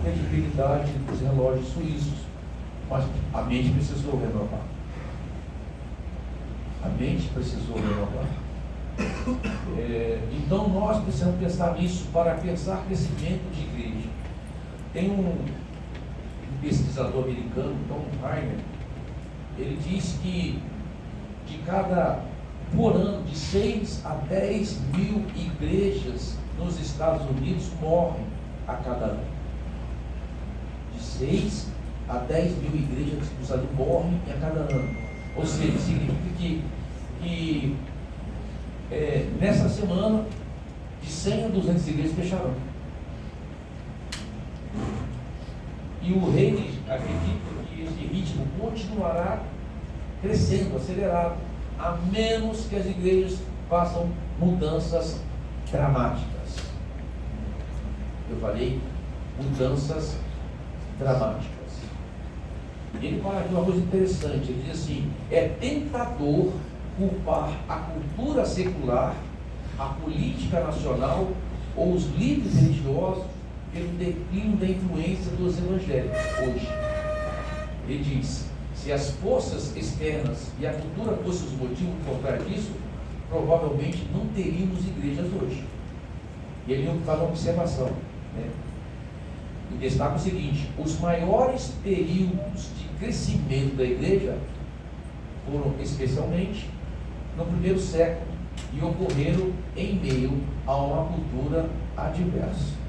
credibilidade dos relógios suíços. Mas a mente precisou renovar. A mente precisou renovar. Então nós precisamos pensar nisso para pensar crescimento de igreja. Tem um pesquisador americano, Tom Heimer, ele diz que por ano, de 6 a 10 mil igrejas nos Estados Unidos morrem a cada ano. De 6 a 10 mil igrejas nos Estados Unidos morrem a cada ano. Ou seja, significa que nessa semana, de 100 a 200 igrejas fecharão. E o rei acredita que esse ritmo continuará crescendo, acelerado, a menos que as igrejas façam mudanças dramáticas. Eu falei mudanças dramáticas. Ele fala de uma coisa interessante, ele diz assim: é tentador culpar a cultura secular, a política nacional ou os líderes religiosos pelo declínio da influência dos evangélicos hoje. Ele diz: se as forças externas e a cultura fossem os motivos por trás disso, provavelmente não teríamos igrejas hoje. E ele faz uma observação, né? E destaca o seguinte: os maiores períodos de crescimento da igreja foram especialmente no primeiro século e ocorreram em meio a uma cultura adversa.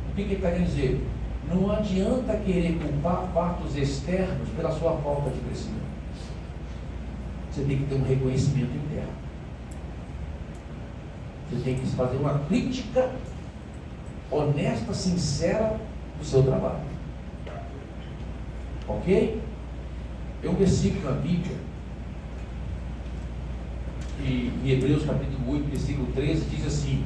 O que ele está querendo dizer? Não adianta querer culpar fatos externos pela sua falta de crescimento. Você tem que ter um reconhecimento interno. Você tem que fazer uma crítica honesta, sincera do seu trabalho. Ok? Tem um versículo na Bíblia, que em Hebreus capítulo 8, versículo 13, diz assim: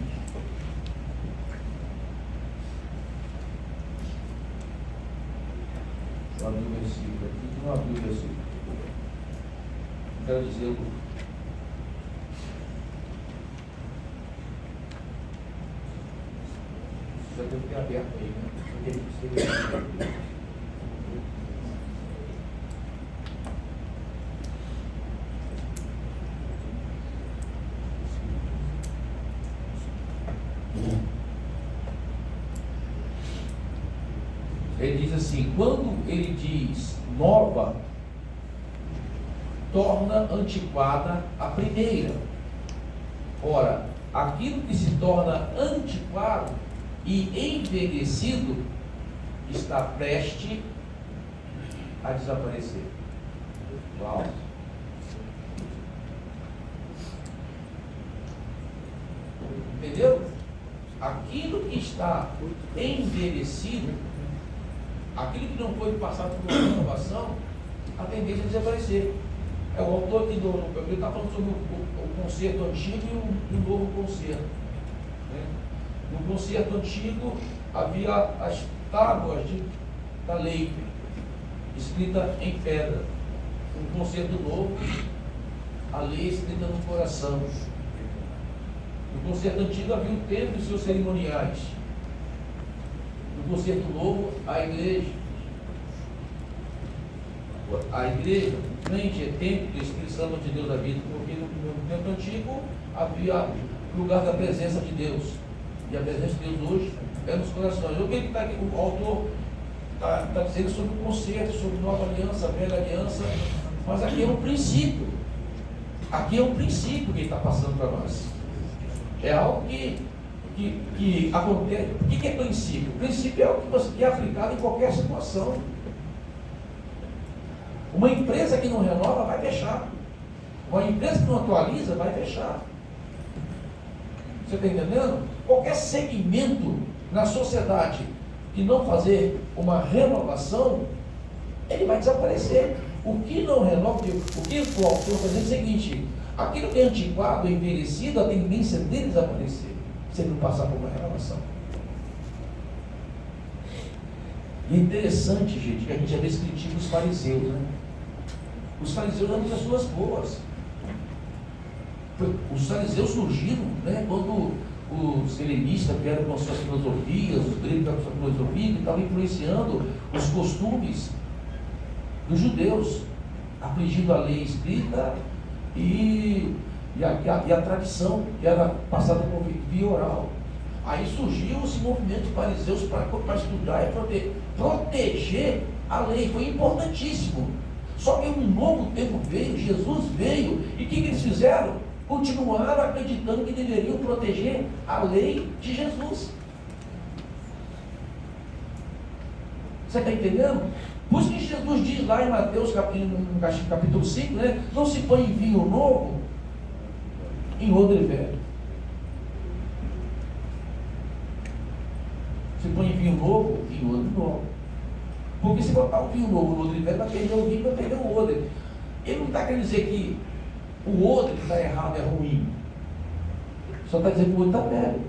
eu abri o versículo aqui, não abri o versículo. Não quero dizer já deve ter aberto aí, né? Eu tenho que ser. Ele diz assim: quando ele diz nova, torna antiquada a primeira. Ora, aquilo que se torna antiquado e envelhecido está prestes a desaparecer. Uau! Entendeu? Aquilo que está envelhecido, aquilo que não foi passado por uma renovação, a tendência é desaparecer. É o autor aqui ele está falando sobre o concerto antigo e o novo concerto, né? No concerto antigo havia as tábuas da lei escrita em pedra. No concerto novo, a lei escrita no coração. No concerto antigo havia o templo e seus cerimoniais. No concerto novo, a igreja. A igreja, o crente, é templo do Espírito Santo de Deus da vida, porque no tempo antigo havia o lugar da presença de Deus. E a presença de Deus hoje é nos corações. O autor está dizendo sobre o concerto, sobre nova aliança, velha aliança, mas aqui é um princípio. Aqui é um princípio que ele está passando para nós. É algo que acontece. O que é princípio? O princípio é algo que é aplicado em qualquer situação. Uma empresa que não renova vai fechar. Uma empresa que não atualiza vai fechar. Você está entendendo? Qualquer segmento na sociedade que não fazer uma renovação, ele vai desaparecer. O que não renova, o que o autor está dizendo é o seguinte: aquilo que é antiquado, envelhecido, a tendência dele desaparecer, se ele não passar por uma renovação. E é interessante, gente, que a gente já vê esse critica os fariseus, né? Os fariseus eram pessoas boas. Os fariseus surgiram, né, quando os helenistas vieram com suas filosofias, os gregos vieram com sua filosofia, que estavam influenciando os costumes dos judeus, afligindo a lei escrita e a tradição, que era passada por via oral. Aí surgiu esse movimento de fariseus para estudar e proteger a lei. Foi importantíssimo. Só que um novo tempo veio, Jesus veio, e o que eles fizeram? Continuaram acreditando que deveriam proteger a lei de Jesus. Você está entendendo? Por isso que Jesus diz lá em Mateus capítulo 5, né? Não se põe vinho novo em odre velho. Se põe vinho novo em odre novo. Porque se botar o vinho novo no odre velho, vai perder o vinho, vai perder o odre. Ele não está querendo dizer que o odre que está errado é ruim. Só está dizendo que o odre está velho.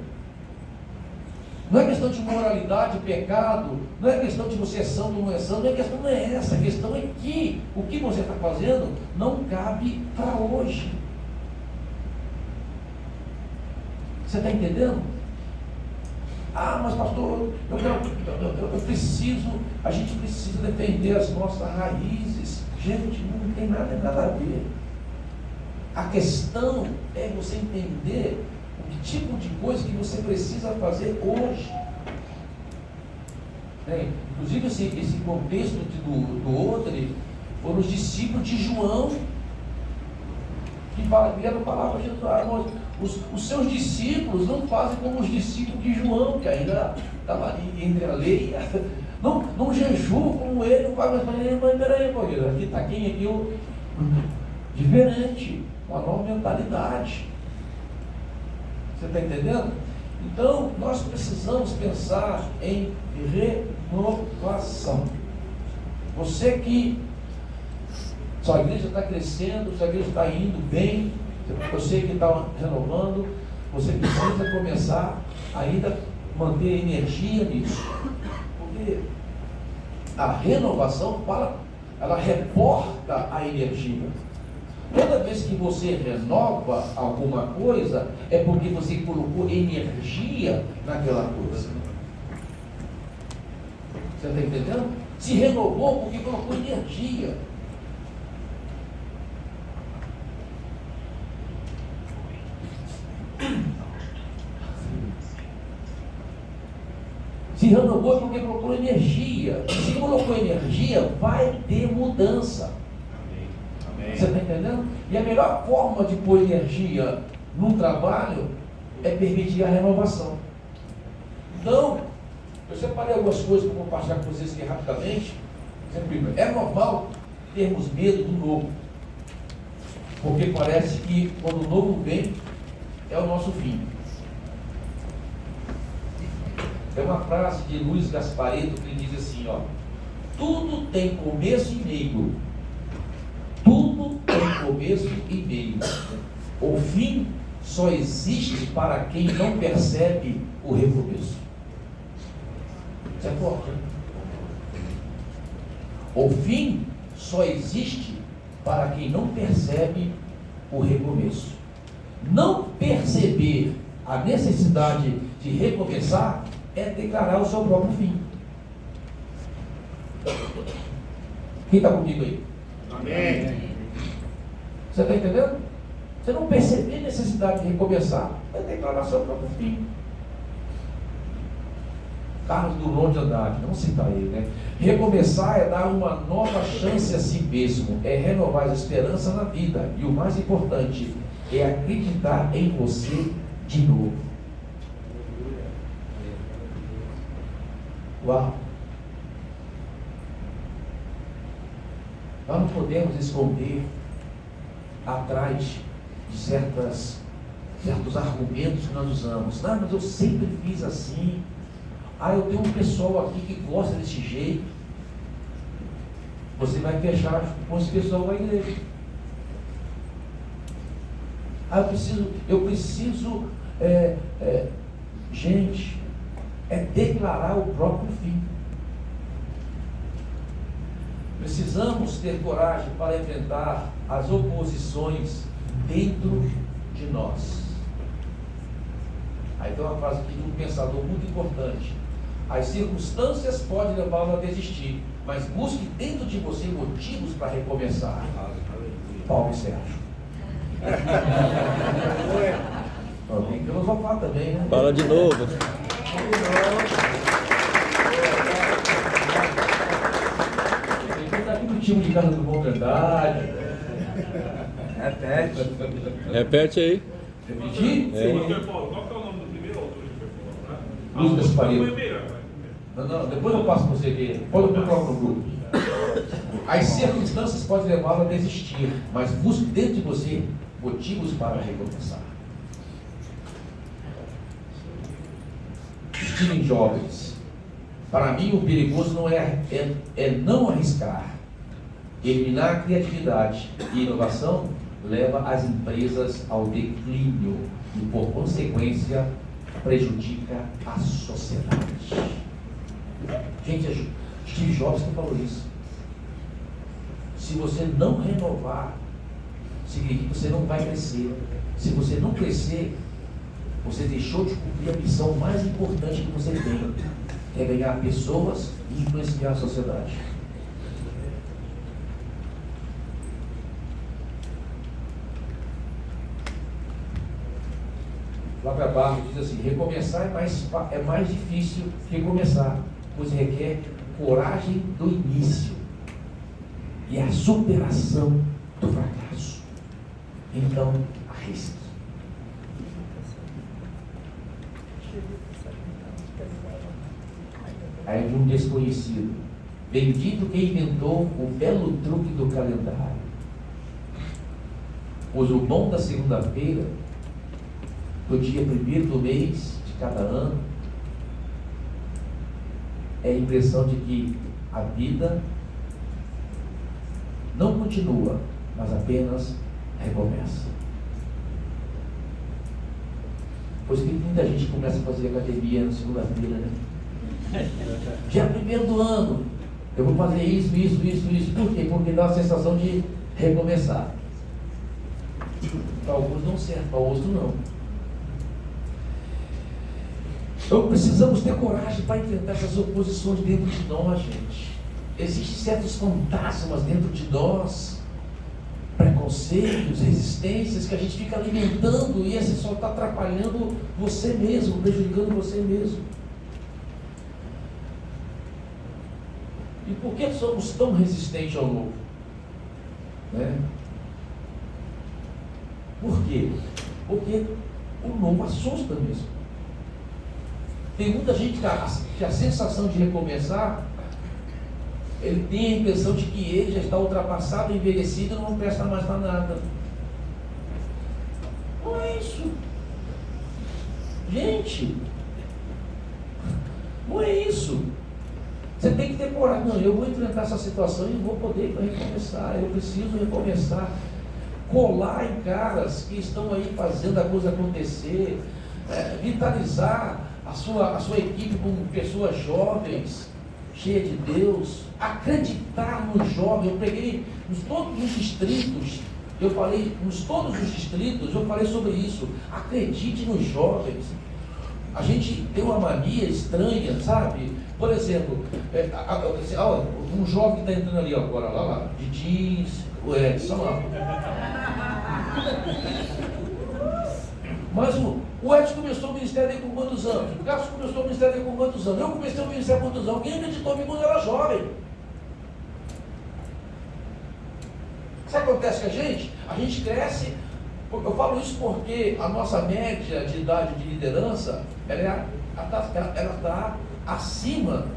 Não é questão de moralidade, pecado, não é questão de você é santo ou não é santo, a questão não é essa, a questão é que o que você está fazendo não cabe para hoje. Você está entendendo? Ah, mas pastor, eu preciso, a gente precisa defender as nossas raízes. Gente, não tem nada a ver. A questão é você entender o tipo de coisa que você precisa fazer hoje. Inclusive esse contexto do odre foram os discípulos de João que vieram falar para Jesus. Os seus discípulos não fazem como os discípulos de João, que ainda estava ali entre a lei, não jejuam como ele, não faz mais. Mas peraí, aqui está quem aqui? Diferente, uma nova mentalidade. Você está entendendo? Então, nós precisamos pensar em renovação. Você que sua igreja está crescendo, sua igreja está indo bem, você que está renovando, você precisa começar ainda manter energia nisso. Porque a renovação ela reporta a energia. Toda vez que você renova alguma coisa, é porque você colocou energia naquela coisa. Você está entendendo? Se renovou porque colocou energia. Se renovou porque colocou energia. Se colocou energia, vai ter mudança. Você está entendendo? E a melhor forma de pôr energia num trabalho é permitir a renovação. Então, eu separei algumas coisas que eu vou compartilhar com vocês aqui rapidamente. É normal termos medo do novo, porque parece que quando o novo vem, é o nosso fim. É uma frase de Luiz Gasparetto que diz assim, tudo tem começo e meio. Tudo tem começo e meio. O fim só existe para quem não percebe o recomeço. Isso é forte, né? O fim só existe para quem não percebe o recomeço. Não perceber a necessidade de recomeçar é declarar o seu próprio fim. Quem está comigo aí? Amém. Você está entendendo? Você não perceber a necessidade de recomeçar é declarar seu próprio fim. Carlos Drummond de Andrade, não citar ele, né? Recomeçar é dar uma nova chance a si mesmo, é renovar a esperança na vida, e o mais importante é acreditar em você de novo. Uau! Nós não podemos esconder atrás de certos argumentos que nós usamos. Não, mas eu sempre fiz assim. Eu tenho um pessoal aqui que gosta desse jeito. Você vai fechar com esse pessoal da igreja. Eu preciso, gente, é declarar o próprio fim. Precisamos ter coragem para enfrentar as oposições dentro de nós. Aí tem uma frase aqui de um pensador muito importante: as circunstâncias podem levá-lo a desistir, mas busque dentro de você motivos para recomeçar. Paulo Sérgio. Tem que filosofar também, né? Fala de novo. Tem que estar aqui no time de Casa do Bom Verdade. Repete aí. Repetir? Paulo, qual que é o nome do primeiro autor que foi falado, né? Lúcio Gasparini. Foi melhor, vai. Não, depois eu passo para você ver. Depois eu coloco no grupo. As circunstâncias podem levá-lo a desistir, mas busque dentro de você motivos para recomeçar. Stephen Jobs. Para mim, o perigoso não é não arriscar. Eliminar a criatividade e inovação leva as empresas ao declínio e, por consequência, prejudica a sociedade. Gente, é Steve Jobs que falou isso. Se você não renovar, significa que você não vai crescer. Se você não crescer, você deixou de cumprir a missão mais importante que você tem, que é ganhar pessoas e influenciar a sociedade. Flávia Barro diz assim: recomeçar é mais difícil que começar, pois requer coragem do início e a superação do fracasso. Então, arrisque. Aí de um desconhecido: bendito quem inventou o belo truque do calendário, pois o bom da segunda-feira, do dia 1º do mês de cada ano, é a impressão de que a vida não continua, mas apenas recomeça. Pois que muita gente começa a fazer academia na segunda-feira, né? Dia 1º do ano, eu vou fazer isso. Por quê? Porque dá a sensação de recomeçar. Para alguns dão certo, para outros não. Então precisamos ter coragem para enfrentar essas oposições dentro de nós, gente. Existem certos fantasmas dentro de nós, preconceitos, resistências que a gente fica alimentando, e esse só está atrapalhando você mesmo, prejudicando você mesmo. E por que somos tão resistentes ao novo? Né? Por quê? Porque o novo assusta mesmo. Tem muita gente que a sensação de recomeçar, ele tem a impressão de que ele já está ultrapassado, envelhecido e não presta mais para nada. Não é isso. Gente, não é isso. Você tem que ter coragem. Não, eu vou enfrentar essa situação e vou poder recomeçar. Eu preciso recomeçar. Colar em caras que estão aí fazendo a coisa acontecer. Vitalizar a sua equipe com pessoas jovens, cheias de Deus. Acreditar no jovem. Eu peguei todos os distritos, eu falei sobre isso. Acredite nos jovens. A gente tem uma mania estranha, sabe? Por exemplo, um jovem que está entrando ali agora, lá, de jeans, o Edson lá. Mas o Edson começou o ministério aí com quantos anos? O Carlos começou o ministério aí com quantos anos? Eu comecei o ministério com quantos anos? Quem acreditou em mim quando eu era jovem? Sabe o que acontece com a gente? A gente cresce. Eu falo isso porque a nossa média de idade de liderança, ela está acima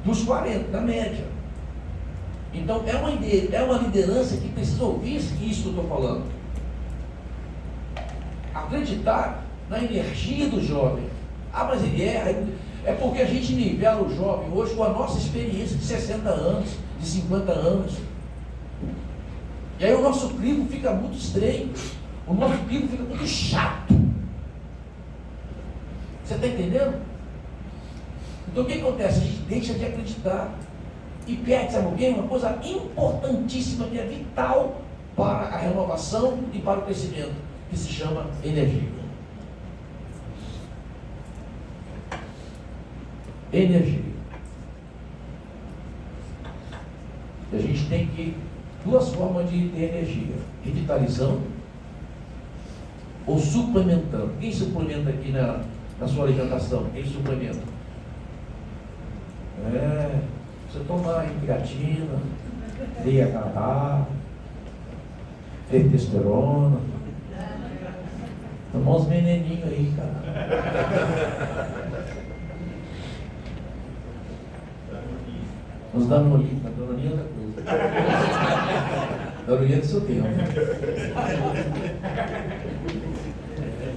dos 40, da média. Então é uma liderança que precisa ouvir isso que eu estou falando. Acreditar na energia do jovem. Mas ele é porque a gente nivela o jovem hoje com a nossa experiência de 60 anos, de 50 anos. E aí o nosso crivo fica muito estreito. O nosso crivo fica muito chato. Você está entendendo? Então o que acontece? A gente deixa de acreditar e perde, sabe o quê? Uma coisa importantíssima que é vital para a renovação e para o crescimento, que se chama energia. energia. E a gente tem que, duas formas de ter energia: revitalizando ou suplementando. Quem suplementa aqui na sua alimentação? Quem suplementa? Você tomar creatina, DHA, testosterona, tomar uns veneninhos aí, cara. Uns Danoninhos, Danoninho é outra coisa. Danoninho é do seu tempo.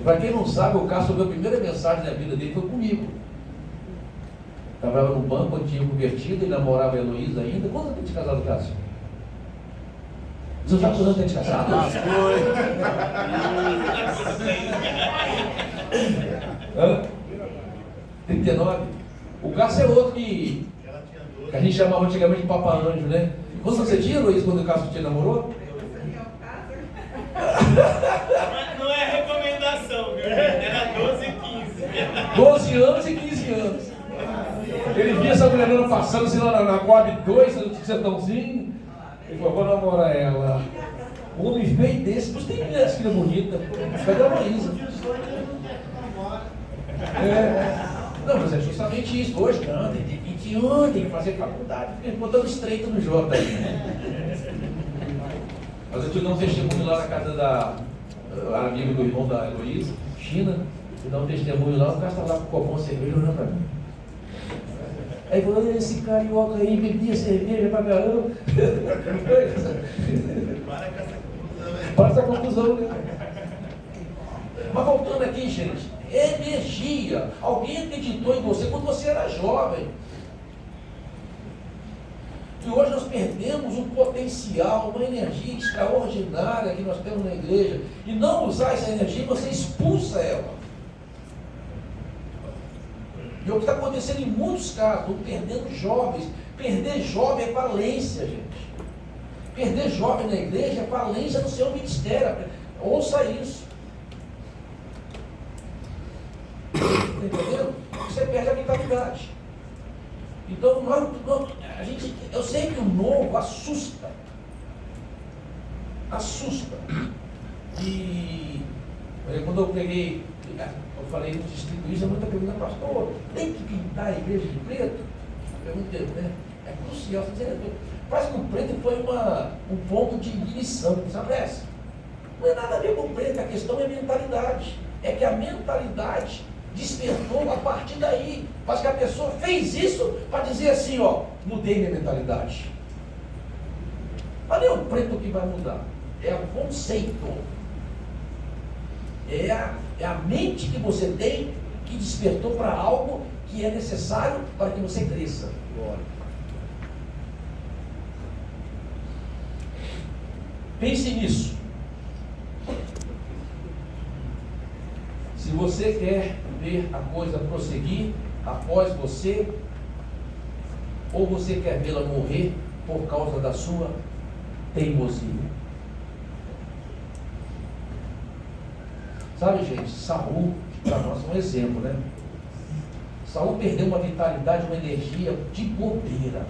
Para quem não sabe, o Cássio, a primeira mensagem da vida dele foi comigo. Trabalhava no banco, quando tinha convertido, ele namorava a Heloísa ainda. Quantos anos tem de casado, Cássio? Você sabe quantos anos tem de casado? Hã? 39. O Cássio é outro que a gente chamava antigamente de Papa Anjo, né? Quantos você tinha, Heloísa, quando o Cássio te namorou? Não é recomendação, viu? Era 12 e 15. 12 anos e 15 anos. Ele via essa mulherona passando assim lá na Coab 2, no sertãozinho. Ele falou: vou namorar ela. Um homem feio desse, mas tem mulher filha bonita. Pega a Heloísa. Não, mas é justamente isso. Hoje não, tem 21, tem que fazer faculdade. Fica botando estreito no J aí, né? Mas eu fui dar um testemunho lá na casa da amigo do irmão da Heloísa, China. Fui dar um testemunho lá, o cara estava lá com o copão de cerveja olhando para mim. Aí falou: esse carioca aí bebia cerveja pra caramba. Para essa conclusão, né? Mas voltando aqui, gente, energia. Alguém acreditou em você quando você era jovem. E hoje nós perdemos um potencial, uma energia extraordinária que nós temos na igreja. E não usar essa energia, você expulsa ela. E o que está acontecendo em muitos casos, estão perdendo jovens. Perder jovem é falência, gente. Perder jovem na igreja é falência no seu ministério. Ouça isso. Está entendendo? Você perde a mentalidade. Então, eu sei que o novo assusta. Assusta. E quando eu peguei, eu falei no distrito isso, muita pergunta: pastor, tem que pintar a igreja de preto? Eu perguntei, né? É crucial. Quase que o preto foi um ponto de ignição, sabe essa? Não é nada a ver com o preto, a questão é a mentalidade. É que a mentalidade despertou a partir daí. Mas que a pessoa fez isso para dizer assim: ó, mudei minha mentalidade. Mas não é o preto que vai mudar, é o conceito. É a mente que você tem que despertou para algo que é necessário para que você cresça. Pense nisso. Se você quer ver a coisa prosseguir após você, ou você quer vê-la morrer por causa da sua teimosia. Sabe, gente, Saul, para nós, é um exemplo, né? Saul perdeu uma vitalidade, uma energia de bobeira.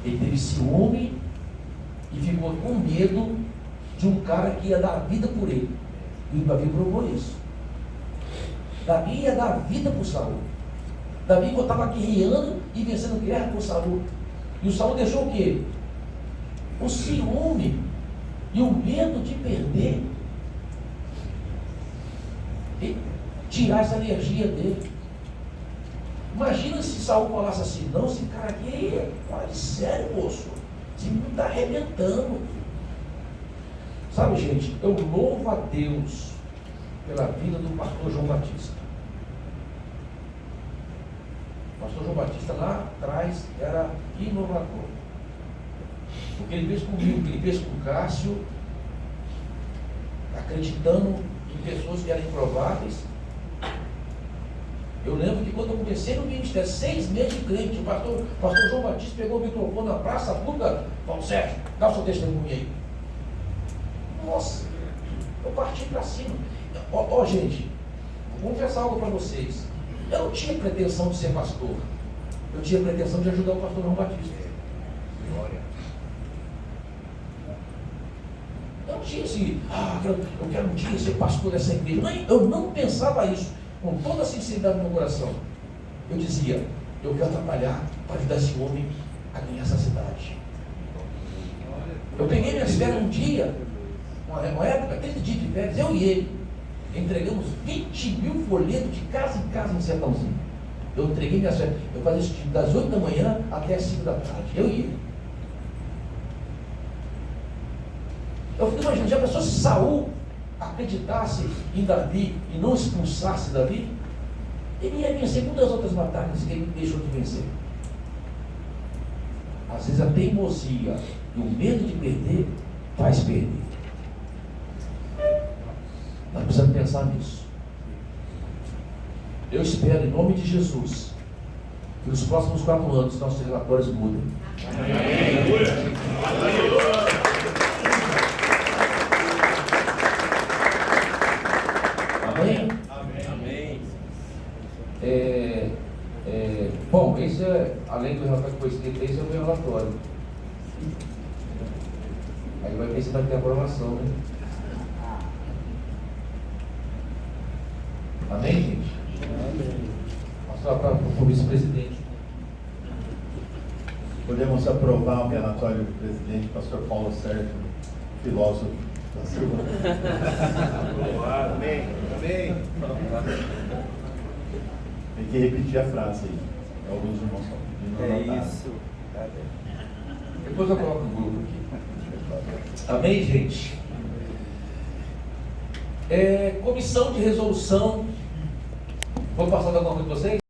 Ele teve ciúme e ficou com medo de um cara que ia dar a vida por ele. E o Davi provou isso. Davi ia dar a vida por Saul. Davi estava guerreando e vencendo guerra por Saul. E o Saul deixou o quê? O ciúme e o medo de perder e tirar essa energia dele. Imagina se Saul falasse assim: não, esse cara aqui, fala de sério, moço, esse menino está arrebentando. Sabe, gente, eu louvo a Deus pela vida do pastor João Batista. O pastor João Batista lá atrás era inovador. O que ele fez comigo, o que ele fez com o Cássio, acreditando em pessoas que eram improváveis. Eu lembro que quando eu comecei no ministério, 6 meses de crente, o pastor João Batista pegou o microfone na praça pública: Paulo Sérgio, dá o seu testemunho aí. Nossa, eu parti para cima. Gente, vou confessar algo para vocês. Eu não tinha pretensão de ser pastor. eu tinha pretensão de ajudar o pastor João Batista. Eu não tinha assim, eu quero um dia ser pastor dessa igreja. Não, eu não pensava isso, com toda a sinceridade no meu coração. Eu dizia, eu quero trabalhar para ajudar esse homem a ganhar essa cidade. Eu peguei minhas férias um dia, uma época, 30 dias de férias, eu e ele, entregamos 20 mil folhetos de casa em casa em Sertãozinho. Eu entreguei minhas férias, eu fazia isso das 8 da manhã até as 5 da tarde, eu e ele. Eu fico imaginando, já pensou se Saul acreditasse em Davi e não expulsasse Davi? Ele ia vencer muitas outras batalhas que ele deixou de vencer. Às vezes a teimosia e o medo de perder faz perder. Nós precisamos pensar nisso. Eu espero, em nome de Jesus, que nos próximos 4 anos nossos relatórios mudem. Amém? Amém. Bom, esse é, além do relatório que foi escrito, esse é o meu relatório. Aí vai ver se vai ter aprovação, né? Amém, gente? Amém. Passar para o vice-presidente. Podemos aprovar o relatório do presidente, pastor Paulo Sérgio, filósofo da Silva. Amém. Amém. Tem que repetir a frase aí. Alguns irmãos estão pedindo anotar. Depois eu coloco o grupo aqui. Amém, gente? Comissão de resolução. Vou passar alguma coisa para vocês?